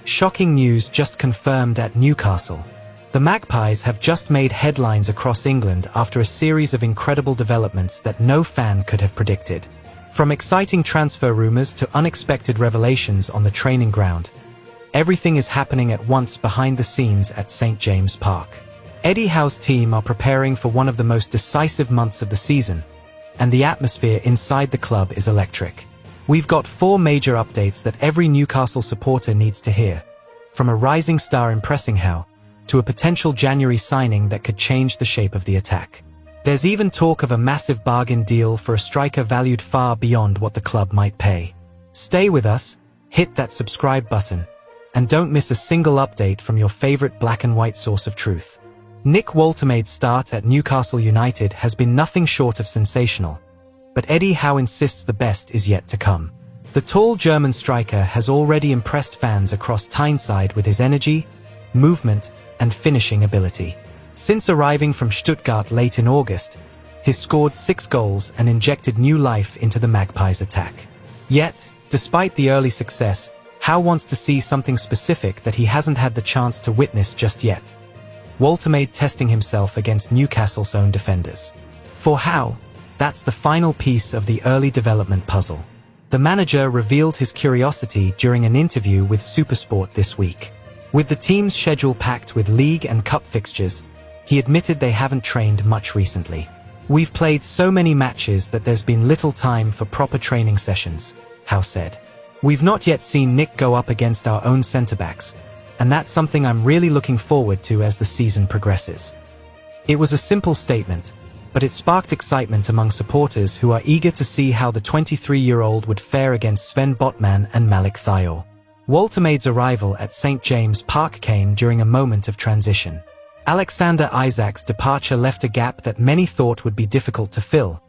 Shocking news just confirmed at Newcastle. The Magpies have just made headlines across England after a series of incredible developments that no fan could have predicted. From exciting transfer rumours to unexpected revelations on the training ground, everything is happening at once behind the scenes at St James Park. Eddie Howe's team are preparing for one of the most decisive months of the season, and the atmosphere inside the club is electric. We've got 4 major updates that every Newcastle supporter needs to hear, from a rising star impressing Howe to a potential January signing that could change the shape of the attack. There's even talk of a massive bargain deal for a striker valued far beyond what the club might pay. Stay with us, hit that subscribe button, and don't miss a single update from your favorite black and white source of truth. Nick Woltermade's start at Newcastle United has been nothing short of sensational, but Eddie Howe insists the best is yet to come. The tall German striker has already impressed fans across Tyneside with his energy, movement, and finishing ability. Since arriving from Stuttgart late in August, he's scored 6 goals and injected new life into the Magpies' attack. Yet, despite the early success, Howe wants to see something specific that he hasn't had the chance to witness just yet. Woltermade testing himself against Newcastle's own defenders. For Howe, that's the final piece of the early development puzzle. The manager revealed his curiosity during an interview with SuperSport this week. With the team's schedule packed with league and cup fixtures, he admitted they haven't trained much recently. "We've played so many matches that there's been little time for proper training sessions," Howe said. "We've not yet seen Nick go up against our own centre-backs, and that's something I'm really looking forward to as the season progresses." It was a simple statement, but it sparked excitement among supporters who are eager to see how the 23-year-old would fare against Sven Botman and Malik Thiaw. Woltermade's arrival at St James Park came during a moment of transition. Alexander Isak's departure left a gap that many thought would be difficult to fill,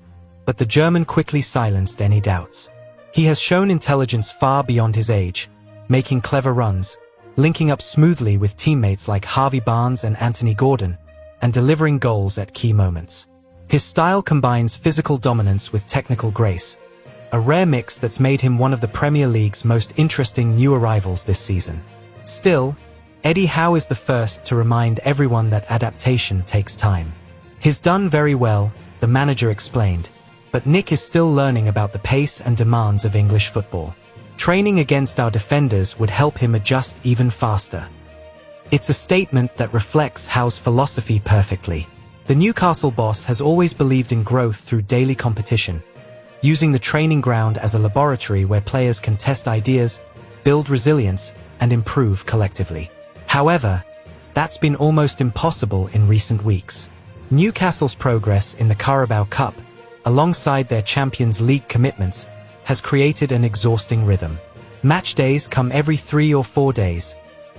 but the German quickly silenced any doubts. He has shown intelligence far beyond his age, making clever runs, linking up smoothly with teammates like Harvey Barnes and Anthony Gordon, and delivering goals at key moments. His style combines physical dominance with technical grace, a rare mix that's made him one of the Premier League's most interesting new arrivals this season. Still, Eddie Howe is the first to remind everyone that adaptation takes time. "He's done very well," the manager explained, "but Nick is still learning about the pace and demands of English football. Training against our defenders would help him adjust even faster." It's a statement that reflects Howe's philosophy perfectly. The Newcastle boss has always believed in growth through daily competition, using the training ground as a laboratory where players can test ideas, build resilience, and improve collectively. However, that's been almost impossible in recent weeks. Newcastle's progress in the Carabao Cup, alongside their Champions League commitments, has created an exhausting rhythm. Match days come every 3 or 4 days,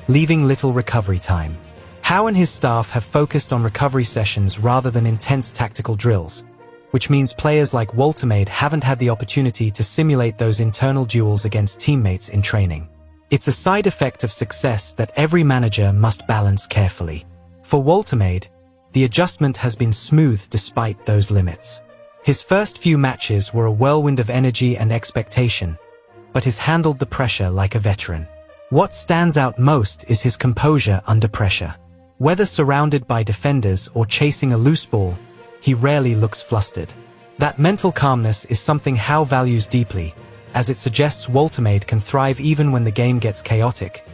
leaving little recovery time. Howe and his staff have focused on recovery sessions rather than intense tactical drills, which means players like Woltermade haven't had the opportunity to simulate those internal duels against teammates in training. It's a side effect of success that every manager must balance carefully. For Woltermade, the adjustment has been smooth despite those limits. His first few matches were a whirlwind of energy and expectation, but he's handled the pressure like a veteran. What stands out most is his composure under pressure. Whether surrounded by defenders or chasing a loose ball, he rarely looks flustered. That mental calmness is something Howe values deeply, as it suggests Woltermade can thrive even when the game gets chaotic,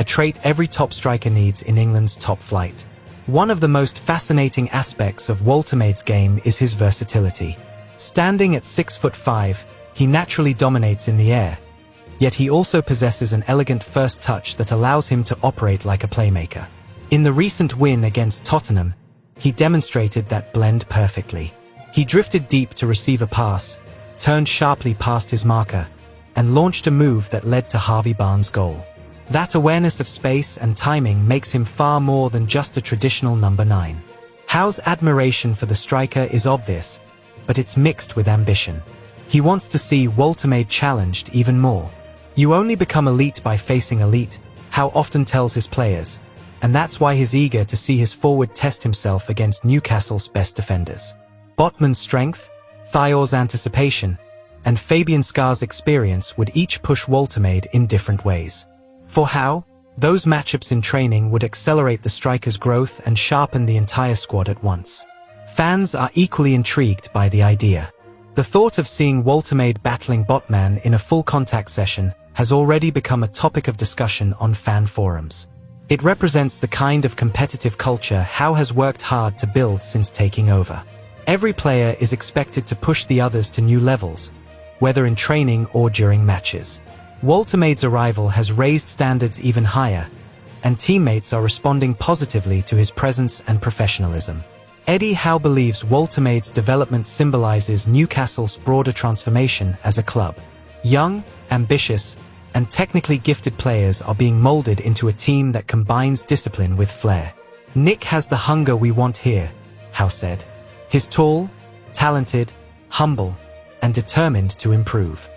a trait every top striker needs in England's top flight. One of the most fascinating aspects of Woltermade's game is his versatility. Standing at 6'5", he naturally dominates in the air, yet he also possesses an elegant first touch that allows him to operate like a playmaker. In the recent win against Tottenham, he demonstrated that blend perfectly. He drifted deep to receive a pass, turned sharply past his marker, and launched a move that led to Harvey Barnes' goal. That awareness of space and timing makes him far more than just a traditional number 9. Howe's admiration for the striker is obvious, but it's mixed with ambition. He wants to see Woltermade challenged even more. "You only become elite by facing elite," Howe often tells his players, and that's why he's eager to see his forward test himself against Newcastle's best defenders. Botman's strength, Thiaw's anticipation, and Fabian Schär's experience would each push Woltermade in different ways. For Howe, Those matchups in training would accelerate the striker's growth and sharpen the entire squad at once. Fans are equally intrigued by the idea. The thought of seeing Woltemade battling Botman in a full contact session has already become a topic of discussion on fan forums. It represents the kind of competitive culture Howe has worked hard to build since taking over. Every player is expected to push the others to new levels, whether in training or during matches. Woltemade's arrival has raised standards even higher, and teammates are responding positively to his presence and professionalism. Eddie Howe believes Woltemade's development symbolizes Newcastle's broader transformation as a club. Young, ambitious, and technically gifted players are being molded into a team that combines discipline with flair. "Nick has the hunger we want here," Howe said. "He's tall, talented, humble, and determined to improve."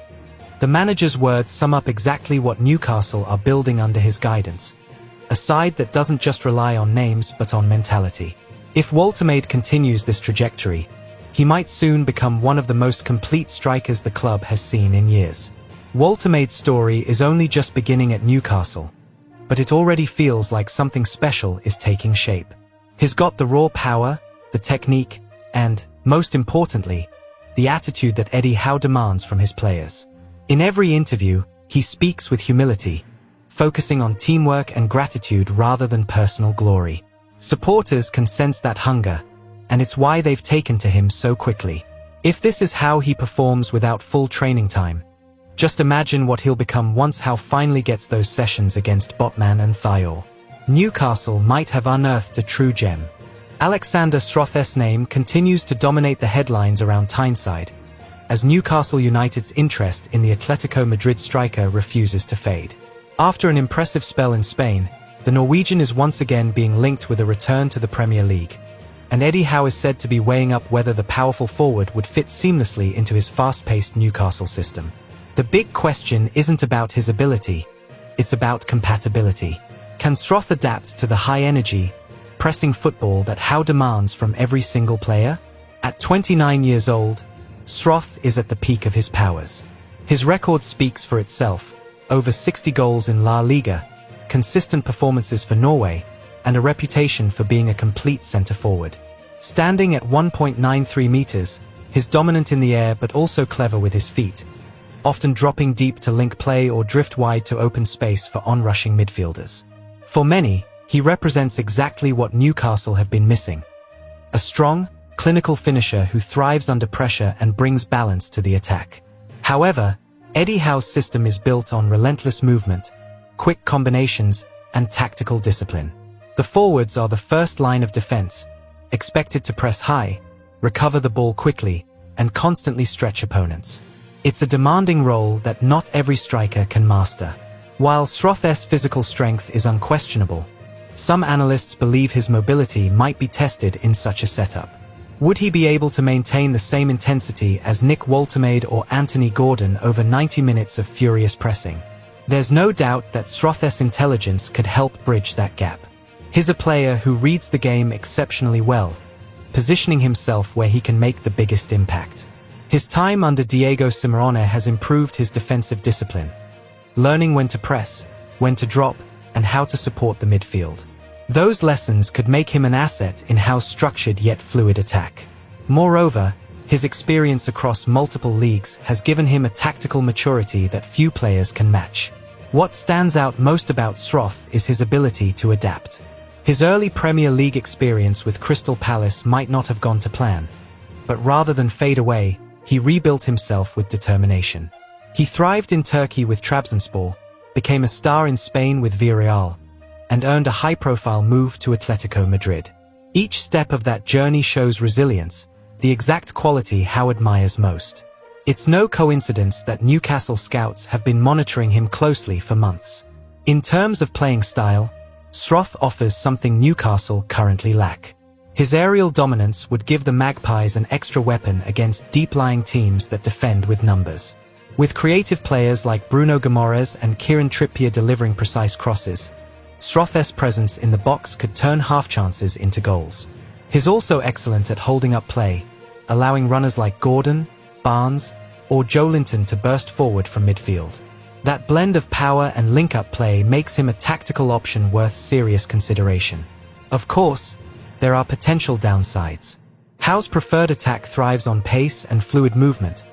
The manager's words sum up exactly what Newcastle are building under his guidance. A side that doesn't just rely on names but on mentality. If Woltemade continues this trajectory, he might soon become one of the most complete strikers the club has seen in years. Woltemade's story is only just beginning at Newcastle, but it already feels like something special is taking shape. He's got the raw power, the technique, and, most importantly, the attitude that Eddie Howe demands from his players. In every interview, he speaks with humility, focusing on teamwork and gratitude rather than personal glory. Supporters can sense that hunger, and it's why they've taken to him so quickly. If this is how he performs without full training time, just imagine what he'll become once Howe finally gets those sessions against Botman and Thior. Newcastle might have unearthed a true gem. Alexander Sroth's name continues to dominate the headlines around Tyneside, as Newcastle United's interest in the Atletico Madrid striker refuses to fade. After an impressive spell in Spain, the Norwegian is once again being linked with a return to the Premier League, and Eddie Howe is said to be weighing up whether the powerful forward would fit seamlessly into his fast-paced Newcastle system. The big question isn't about his ability, it's about compatibility. Can Sroth adapt to the high-energy, pressing football that Howe demands from every single player? At 29 years old, Sroth is at the peak of his powers. His record speaks for itself: over 60 goals in La Liga, consistent performances for Norway, and a reputation for being a complete centre-forward. Standing at 1.93 meters, he's dominant in the air but also clever with his feet, often dropping deep to link play or drift wide to open space for on-rushing midfielders. For many, he represents exactly what Newcastle have been missing: a strong, clinical finisher who thrives under pressure and brings balance to the attack. However, Eddie Howe's system is built on relentless movement, quick combinations, and tactical discipline. The forwards are the first line of defense, expected to press high, recover the ball quickly, and constantly stretch opponents. It's a demanding role that not every striker can master. While Sroth's physical strength is unquestionable, some analysts believe his mobility might be tested in such a setup. Would he be able to maintain the same intensity as Nick Woltemade or Anthony Gordon over 90 minutes of furious pressing? There's no doubt that Sroth's intelligence could help bridge that gap. He's a player who reads the game exceptionally well, positioning himself where he can make the biggest impact. His time under Diego Simeone has improved his defensive discipline, learning when to press, when to drop, and how to support the midfield. Those lessons could make him an asset in Howe's structured yet fluid attack. Moreover, his experience across multiple leagues has given him a tactical maturity that few players can match. What stands out most about Sroth is his ability to adapt. His early Premier League experience with Crystal Palace might not have gone to plan, but rather than fade away, he rebuilt himself with determination. He thrived in Turkey with Trabzonspor, became a star in Spain with Villarreal, and earned a high-profile move to Atletico Madrid. Each step of that journey shows resilience, the exact quality Howe admires most. It's no coincidence that Newcastle scouts have been monitoring him closely for months. In terms of playing style, Sroth offers something Newcastle currently lack. His aerial dominance would give the Magpies an extra weapon against deep-lying teams that defend with numbers. With creative players like Bruno Guimaraes and Kieran Trippier delivering precise crosses, Sroth's presence in the box could turn half-chances into goals. He's also excellent at holding up play, allowing runners like Gordon, Barnes, or Joelinton to burst forward from midfield. That blend of power and link-up play makes him a tactical option worth serious consideration. Of course, there are potential downsides. Howe's preferred attack thrives on pace and fluid movement,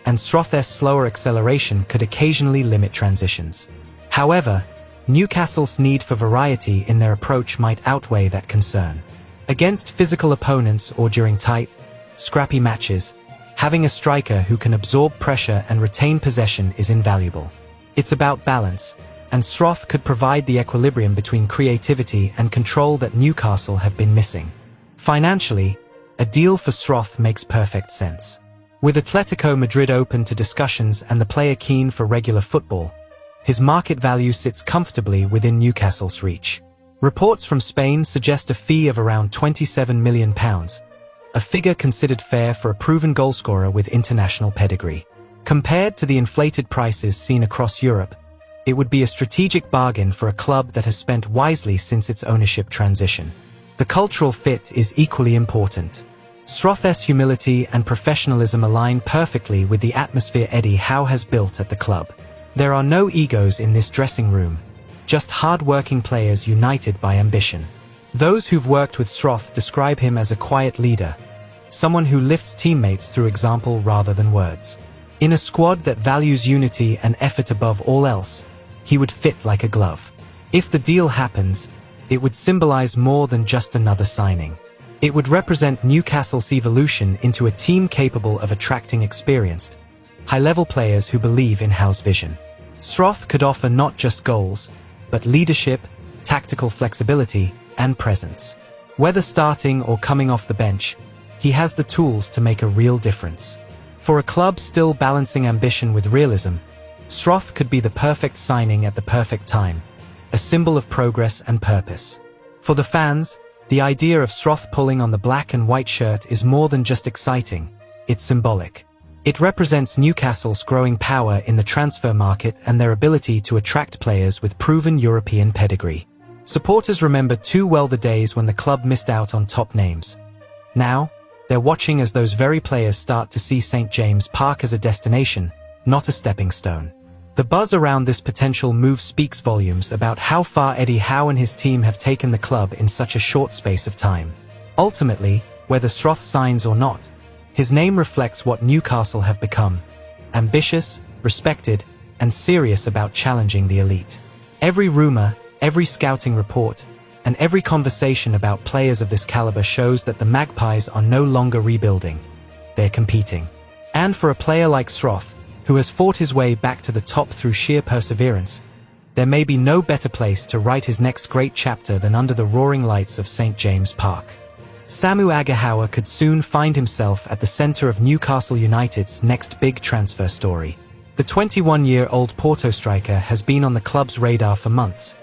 and Sroth's slower acceleration could occasionally limit transitions. However, Newcastle's need for variety in their approach might outweigh that concern. Against physical opponents or during tight, scrappy matches, having a striker who can absorb pressure and retain possession is invaluable. It's about balance, and Sroth could provide the equilibrium between creativity and control that Newcastle have been missing. Financially, a deal for Sroth makes perfect sense. With Atletico Madrid open to discussions and the player keen for regular football, his market value sits comfortably within Newcastle's reach. Reports from Spain suggest a fee of around £27 million, a figure considered fair for a proven goalscorer with international pedigree. Compared to the inflated prices seen across Europe, it would be a strategic bargain for a club that has spent wisely since its ownership transition. The cultural fit is equally important. Sroth's humility and professionalism align perfectly with the atmosphere Eddie Howe has built at the club. There are no egos in this dressing room, just hard-working players united by ambition. Those who've worked with Sroth describe him as a quiet leader, someone who lifts teammates through example rather than words. In a squad that values unity and effort above all else, he would fit like a glove. If the deal happens, it would symbolize more than just another signing. It would represent Newcastle's evolution into a team capable of attracting experienced, high-level players who believe in Howe's vision. Sroth could offer not just goals, but leadership, tactical flexibility, and presence. Whether starting or coming off the bench, he has the tools to make a real difference. For a club still balancing ambition with realism, Sroth could be the perfect signing at the perfect time, a symbol of progress and purpose. For the fans, the idea of Sroth pulling on the black and white shirt is more than just exciting, it's symbolic. It represents Newcastle's growing power in the transfer market and their ability to attract players with proven European pedigree. Supporters remember too well the days when the club missed out on top names. Now, they're watching as those very players start to see St. James Park as a destination, not a stepping stone. The buzz around this potential move speaks volumes about how far Eddie Howe and his team have taken the club in such a short space of time. Ultimately, whether Sroth signs or not, his name reflects what Newcastle have become: ambitious, respected, and serious about challenging the elite. Every rumor, every scouting report, and every conversation about players of this caliber shows that the Magpies are no longer rebuilding. They're competing. And for a player like Sroth, who has fought his way back to the top through sheer perseverance, there may be no better place to write his next great chapter than under the roaring lights of St. James Park. Samu Agahawa could soon find himself at the center of Newcastle United's next big transfer story. The 21-year-old Porto striker has been on the club's radar for months,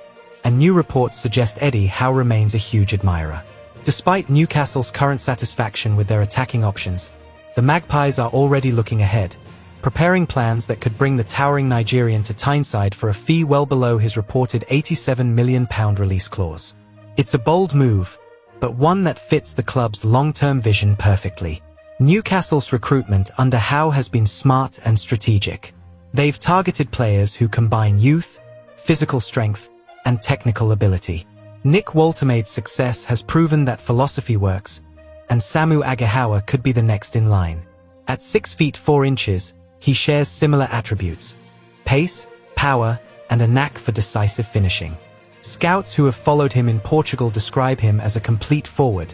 and new reports suggest Eddie Howe remains a huge admirer. Despite Newcastle's current satisfaction with their attacking options, the Magpies are already looking ahead, preparing plans that could bring the towering Nigerian to Tyneside for a fee well below his reported £87 million release clause. It's a bold move, but one that fits the club's long-term vision perfectly. Newcastle's recruitment under Howe has been smart and strategic. They've targeted players who combine youth, physical strength, and technical ability. Nick Woltermade's success has proven that philosophy works, and Samu Agahawa could be the next in line. At 6 feet 4 inches, he shares similar attributes: pace, power, and a knack for decisive finishing. Scouts who have followed him in Portugal describe him as a complete forward,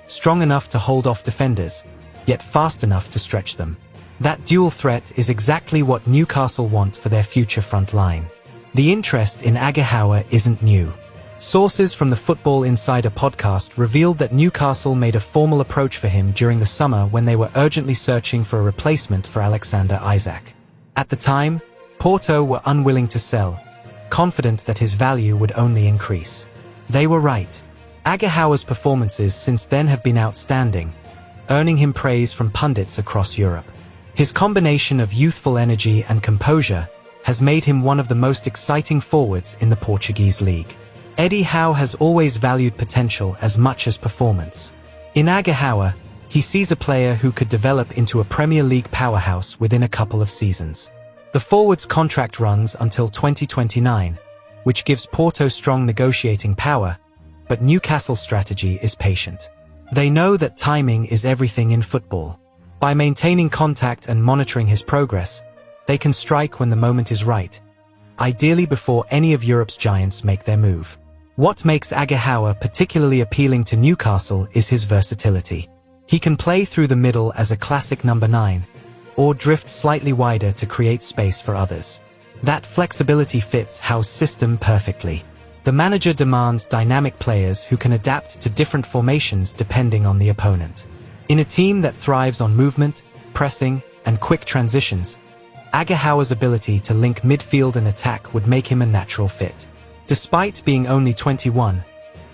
strong enough to hold off defenders, yet fast enough to stretch them. That dual threat is exactly what Newcastle want for their future front line. The interest in Agahawa isn't new. Sources from the Football Insider podcast revealed that Newcastle made a formal approach for him during the summer when they were urgently searching for a replacement for Alexander Isak. At the time, Porto were unwilling to sell, confident that his value would only increase. They were right. Agahawa's performances since then have been outstanding, earning him praise from pundits across Europe. His combination of youthful energy and composure has made him one of the most exciting forwards in the Portuguese league. Eddie Howe has always valued potential as much as performance. In Agahawa, he sees a player who could develop into a Premier League powerhouse within a couple of seasons. The forward's contract runs until 2029, which gives Porto strong negotiating power, but Newcastle's strategy is patient. They know that timing is everything in football. By maintaining contact and monitoring his progress, they can strike when the moment is right, ideally before any of Europe's giants make their move. What makes Aguilar particularly appealing to Newcastle is his versatility. He can play through the middle as a classic number 9, or drift slightly wider to create space for others. That flexibility fits Howe's system perfectly. The manager demands dynamic players who can adapt to different formations depending on the opponent. In a team that thrives on movement, pressing, and quick transitions, Aguilar's ability to link midfield and attack would make him a natural fit. Despite being only 21,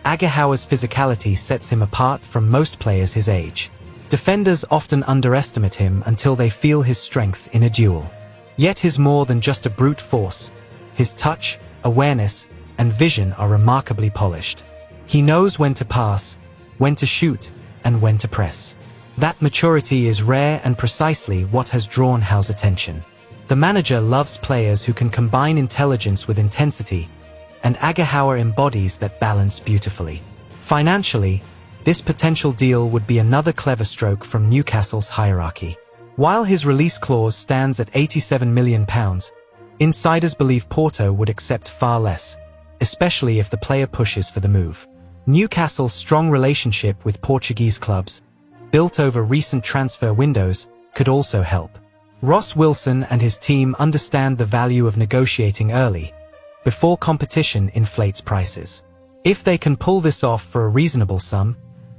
Aguilar's physicality sets him apart from most players his age. Defenders often underestimate him until they feel his strength in a duel. Yet he's more than just a brute force. His touch, awareness, and vision are remarkably polished. He knows when to pass, when to shoot, and when to press. That maturity is rare and precisely what has drawn Howe's attention. The manager loves players who can combine intelligence with intensity, and Aguilar embodies that balance beautifully. Financially, this potential deal would be another clever stroke from Newcastle's hierarchy. While his release clause stands at £87 million, insiders believe Porto would accept far less, especially if the player pushes for the move. Newcastle's strong relationship with Portuguese clubs, built over recent transfer windows, could also help. Ross Wilson and his team understand the value of negotiating early, before competition inflates prices. If they can pull this off for a reasonable sum,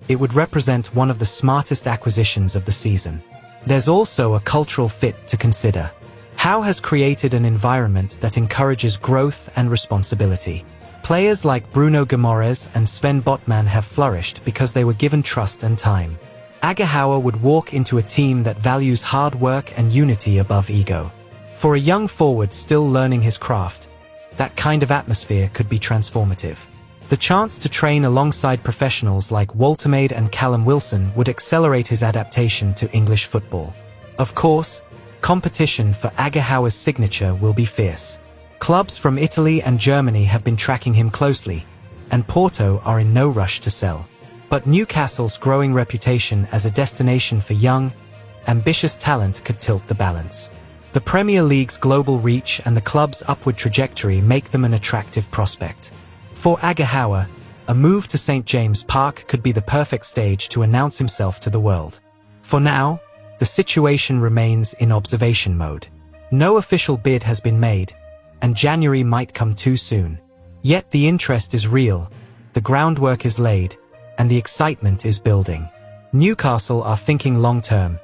it would represent one of the smartest acquisitions of the season. There's also a cultural fit to consider. Howe has created an environment that encourages growth and responsibility. Players like Bruno Guimaraes and Sven Botman have flourished because they were given trust and time. Aguilar would walk into a team that values hard work and unity above ego. For a young forward still learning his craft, that kind of atmosphere could be transformative. The chance to train alongside professionals like Woltemade and Callum Wilson would accelerate his adaptation to English football. Of course, competition for Aguilar's signature will be fierce. Clubs from Italy and Germany have been tracking him closely, and Porto are in no rush to sell. But Newcastle's growing reputation as a destination for young, ambitious talent could tilt the balance. The Premier League's global reach and the club's upward trajectory make them an attractive prospect. For Aguilar, a move to St. James Park could be the perfect stage to announce himself to the world. For now, the situation remains in observation mode. No official bid has been made, and January might come too soon. Yet the interest is real, the groundwork is laid, and the excitement is building. Newcastle are thinking long-term,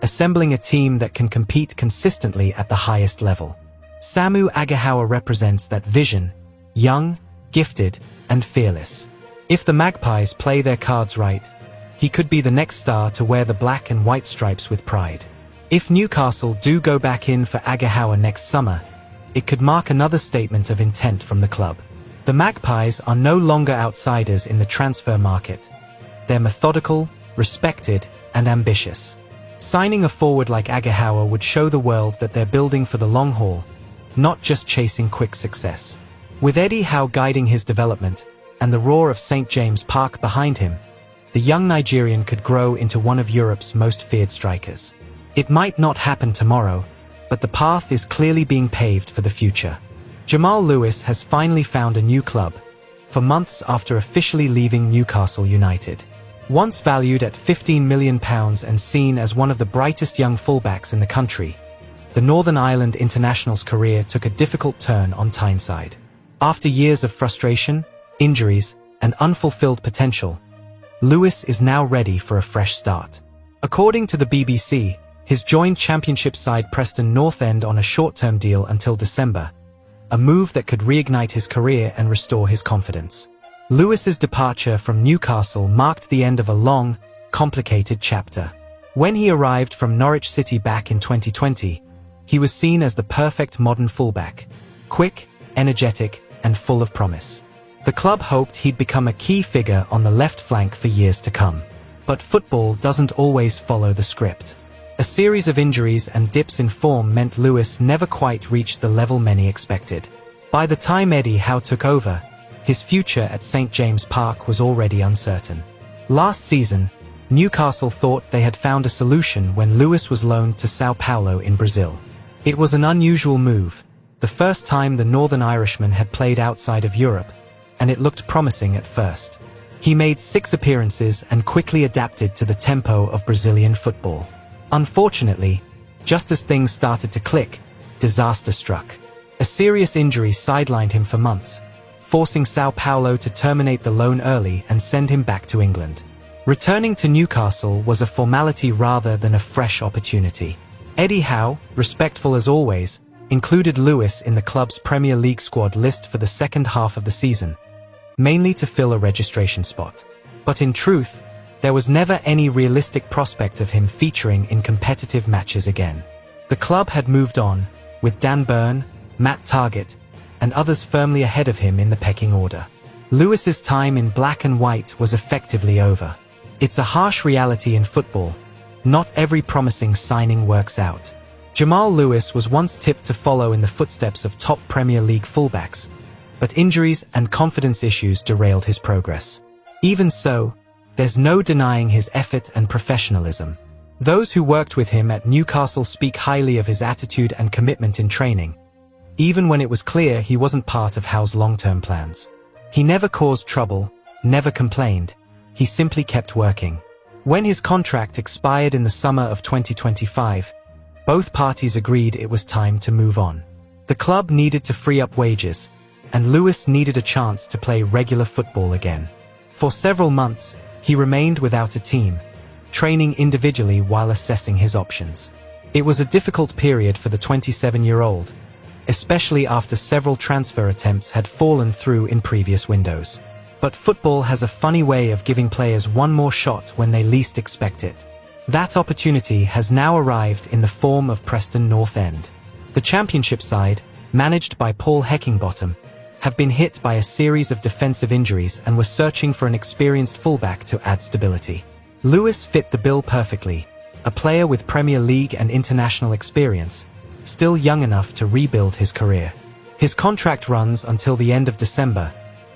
assembling a team that can compete consistently at the highest level. Samu Aguilar represents that vision, young, gifted, and fearless. If the Magpies play their cards right, he could be the next star to wear the black and white stripes with pride. If Newcastle do go back in for Aguilar next summer, it could mark another statement of intent from the club. The Magpies are no longer outsiders in the transfer market. They're methodical, respected, and ambitious. Signing a forward like Aguilar would show the world that they're building for the long haul, not just chasing quick success. With Eddie Howe guiding his development, and the roar of St. James Park behind him, the young Nigerian could grow into one of Europe's most feared strikers. It might not happen tomorrow, but the path is clearly being paved for the future. Jamal Lewis has finally found a new club, for months after officially leaving Newcastle United. Once valued at £15 million and seen as one of the brightest young fullbacks in the country, the Northern Ireland international's career took a difficult turn on Tyneside. After years of frustration, injuries, and unfulfilled potential, Lewis is now ready for a fresh start. According to the BBC, he's joined Championship side Preston North End on a short-term deal until December, a move that could reignite his career and restore his confidence. Lewis's departure from Newcastle marked the end of a long, complicated chapter. When he arrived from Norwich City back in 2020, he was seen as the perfect modern fullback, quick, energetic, and full of promise. The club hoped he'd become a key figure on the left flank for years to come. But football doesn't always follow the script. A series of injuries and dips in form meant Lewis never quite reached the level many expected. By the time Eddie Howe took over, his future at St. James Park was already uncertain. Last season, Newcastle thought they had found a solution when Lewis was loaned to São Paulo in Brazil. It was an unusual move, the first time the Northern Irishman had played outside of Europe, and it looked promising at first. He made 6 appearances and quickly adapted to the tempo of Brazilian football. Unfortunately, just as things started to click, disaster struck. A serious injury sidelined him for months, forcing São Paulo to terminate the loan early and send him back to England. Returning to Newcastle was a formality rather than a fresh opportunity. Eddie Howe, respectful as always, included Lewis in the club's Premier League squad list for the second half of the season, mainly to fill a registration spot. But in truth, there was never any realistic prospect of him featuring in competitive matches again. The club had moved on, with Dan Burn, Matt Targett, and others firmly ahead of him in the pecking order. Lewis's time in black and white was effectively over. It's a harsh reality in football. Not every promising signing works out. Jamal Lewis was once tipped to follow in the footsteps of top Premier League fullbacks, but injuries and confidence issues derailed his progress. Even so, there's no denying his effort and professionalism. Those who worked with him at Newcastle speak highly of his attitude and commitment in training, even when it was clear he wasn't part of Howe's long-term plans. He never caused trouble, never complained, he simply kept working. When his contract expired in the summer of 2025, both parties agreed it was time to move on. The club needed to free up wages, and Lewis needed a chance to play regular football again. For several months, he remained without a team, training individually while assessing his options. It was a difficult period for the 27-year-old, especially after several transfer attempts had fallen through in previous windows. But football has a funny way of giving players one more shot when they least expect it. That opportunity has now arrived in the form of Preston North End. The Championship side, managed by Paul Heckingbottom, have been hit by a series of defensive injuries and were searching for an experienced fullback to add stability. Lewis fit the bill perfectly, a player with Premier League and international experience, still young enough to rebuild his career. His contract runs until the end of December,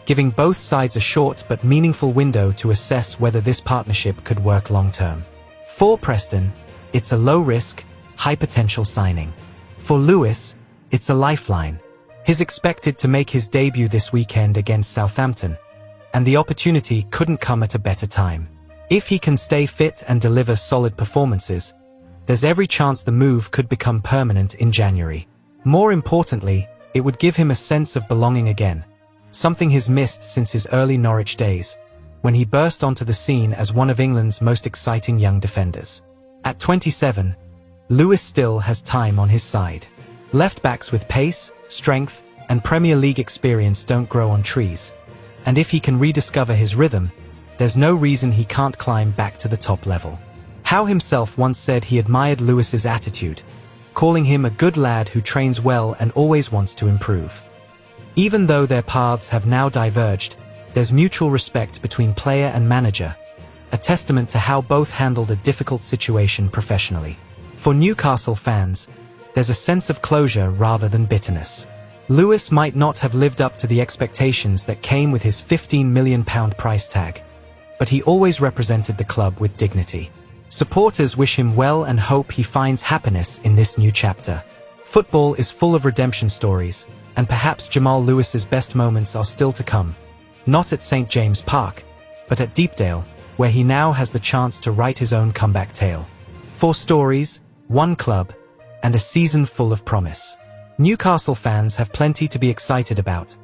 giving both sides a short but meaningful window to assess whether this partnership could work long-term. For Preston, it's a low-risk, high-potential signing. For Lewis, it's a lifeline. He's expected to make his debut this weekend against Southampton, and the opportunity couldn't come at a better time. If he can stay fit and deliver solid performances, there's every chance the move could become permanent in January. More importantly, it would give him a sense of belonging again, something he's missed since his early Norwich days, when he burst onto the scene as one of England's most exciting young defenders. At 27, Lewis still has time on his side. Left-backs with pace, strength, and Premier League experience don't grow on trees, and if he can rediscover his rhythm, there's no reason he can't climb back to the top level. Howe himself once said he admired Lewis's attitude, calling him a good lad who trains well and always wants to improve. Even though their paths have now diverged, there's mutual respect between player and manager, a testament to how both handled a difficult situation professionally. For Newcastle fans, there's a sense of closure rather than bitterness. Lewis might not have lived up to the expectations that came with his £15 million price tag, but he always represented the club with dignity. Supporters wish him well and hope he finds happiness in this new chapter. Football is full of redemption stories, and perhaps Jamal Lewis's best moments are still to come. Not at St. James Park, but at Deepdale, where he now has the chance to write his own comeback tale. 4 stories, 1 club, and a season full of promise. Newcastle fans have plenty to be excited about.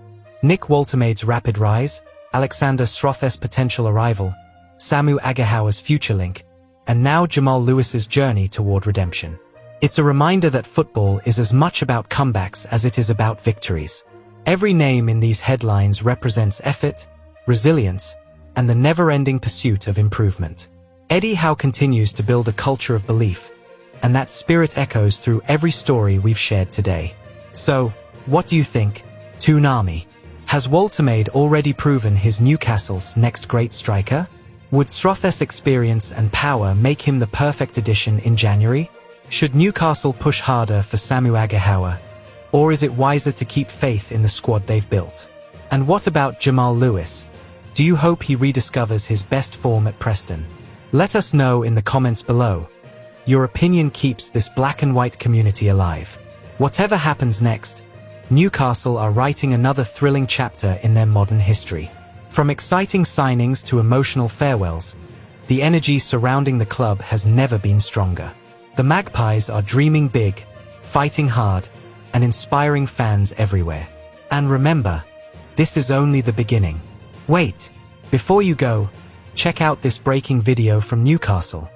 Nick Woltermade's rapid rise, Alexander Sroth's potential arrival, Samu Agahawa's future link, and now Jamal Lewis's journey toward redemption. It's a reminder that football is as much about comebacks as it is about victories. Every name in these headlines represents effort, resilience, and the never-ending pursuit of improvement. Eddie Howe continues to build a culture of belief, and that spirit echoes through every story we've shared today. So, what do you think, Toon Army? Has Woltermade already proven his Newcastle's next great striker? Would Srothes' experience and power make him the perfect addition in January? Should Newcastle push harder for Samu Aghahowa? Or is it wiser to keep faith in the squad they've built? And what about Jamal Lewis? Do you hope he rediscovers his best form at Preston? Let us know in the comments below. Your opinion keeps this black and white community alive. Whatever happens next, Newcastle are writing another thrilling chapter in their modern history. From exciting signings to emotional farewells, the energy surrounding the club has never been stronger. The Magpies are dreaming big, fighting hard, and inspiring fans everywhere. And remember, this is only the beginning. Wait, before you go, check out this breaking video from Newcastle.